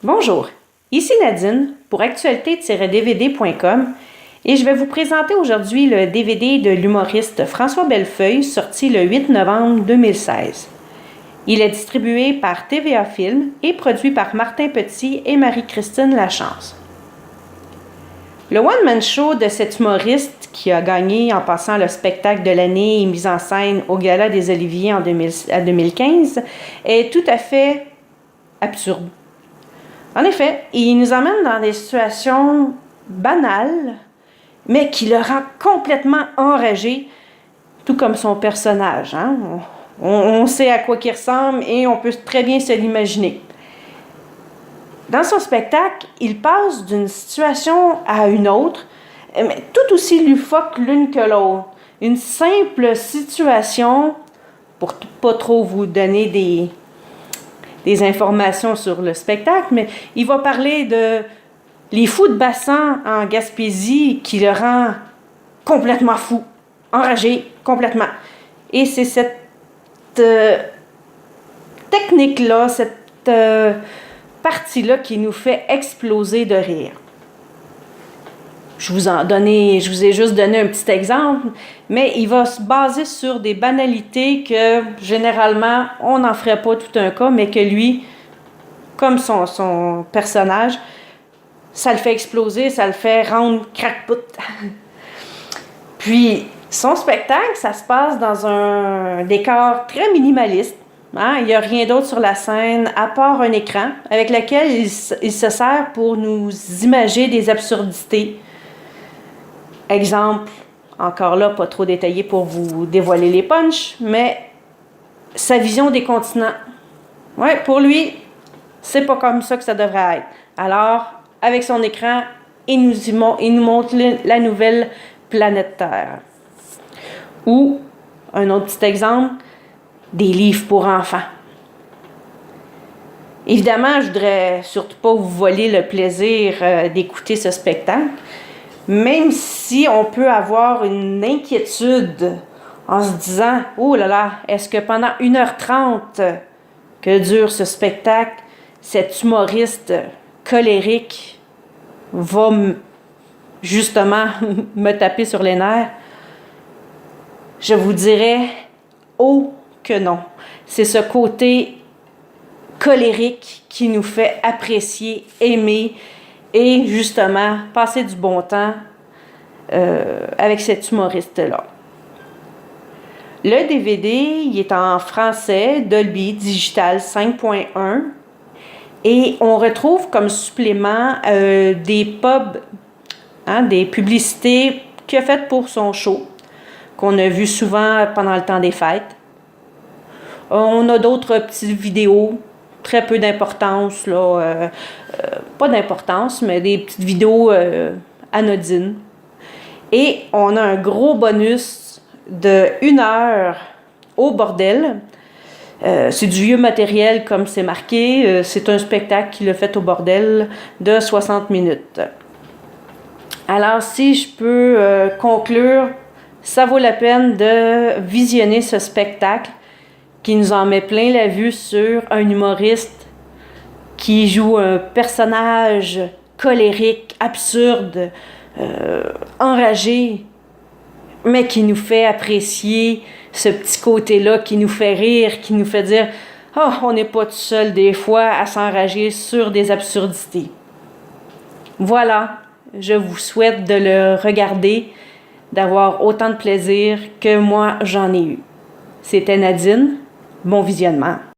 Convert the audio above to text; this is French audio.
Bonjour, ici Nadine pour actualité-dvd.com et je vais vous présenter aujourd'hui le DVD de l'humoriste François Bellefeuille sorti le 8 novembre 2016. Il est distribué par TVA Film et produit par Martin Petit et Marie-Christine Lachance. Le one-man show de cet humoriste qui a gagné en passant le spectacle de l'année et mis en scène au Gala des Oliviers en 2015 est tout à fait absurde. En effet, il nous emmène dans des situations banales, mais qui le rend complètement enragé, tout comme son personnage. Hein? On sait à quoi il ressemble et on peut très bien se l'imaginer. Dans son spectacle, il passe d'une situation à une autre, mais tout aussi loufoque l'une que l'autre. Une simple situation, pour pas trop vous donner des informations sur le spectacle, mais il va parler de les fous de bassin en Gaspésie qui le rend complètement fou, enragé, complètement. Et c'est cette technique-là, cette partie-là qui nous fait exploser de rire. Je vous ai juste donné un petit exemple, mais il va se baser sur des banalités que, généralement, on n'en ferait pas tout un cas, mais que lui, comme son personnage, ça le fait exploser, ça le fait rendre crackpot. Puis, son spectacle, ça se passe dans un décor très minimaliste. Hein? Il n'y a rien d'autre sur la scène, à part un écran, avec lequel il se sert pour nous imager des absurdités. Exemple, encore là, pas trop détaillé pour vous dévoiler les punchs, mais sa vision des continents. Ouais, pour lui, c'est pas comme ça que ça devrait être. Alors, avec son écran, il nous montre la nouvelle planète Terre. Ou, un autre petit exemple, des livres pour enfants. Évidemment, je voudrais surtout pas vous voler le plaisir d'écouter ce spectacle, même si on peut avoir une inquiétude en se disant « Oh là là, est-ce que pendant 1h30 que dure ce spectacle, cet humoriste colérique va justement me taper sur les nerfs? » Je vous dirais « Oh que non! » C'est ce côté colérique qui nous fait apprécier, aimer, et justement, passer du bon temps avec cet humoriste-là. Le DVD, il est en français, Dolby Digital 5.1. Et on retrouve comme supplément des pubs, hein, des publicités qu'il a faites pour son show, qu'on a vu souvent pendant le temps des fêtes. On a d'autres petites vidéos, très peu d'importance, là, pas d'importance, mais des petites vidéos anodines. Et on a un gros bonus de 1 heure au bordel. C'est du vieux matériel comme c'est marqué. C'est un spectacle qu'il a fait au bordel de 60 minutes. Alors, si je peux conclure, ça vaut la peine de visionner ce spectacle qui nous en met plein la vue sur un humoriste qui joue un personnage colérique, absurde, enragé, mais qui nous fait apprécier ce petit côté-là, qui nous fait rire, qui nous fait dire « Oh, on n'est pas tout seul des fois à s'enrager sur des absurdités. » Voilà, je vous souhaite de le regarder, d'avoir autant de plaisir que moi j'en ai eu. C'était Nadine. Bon visionnement.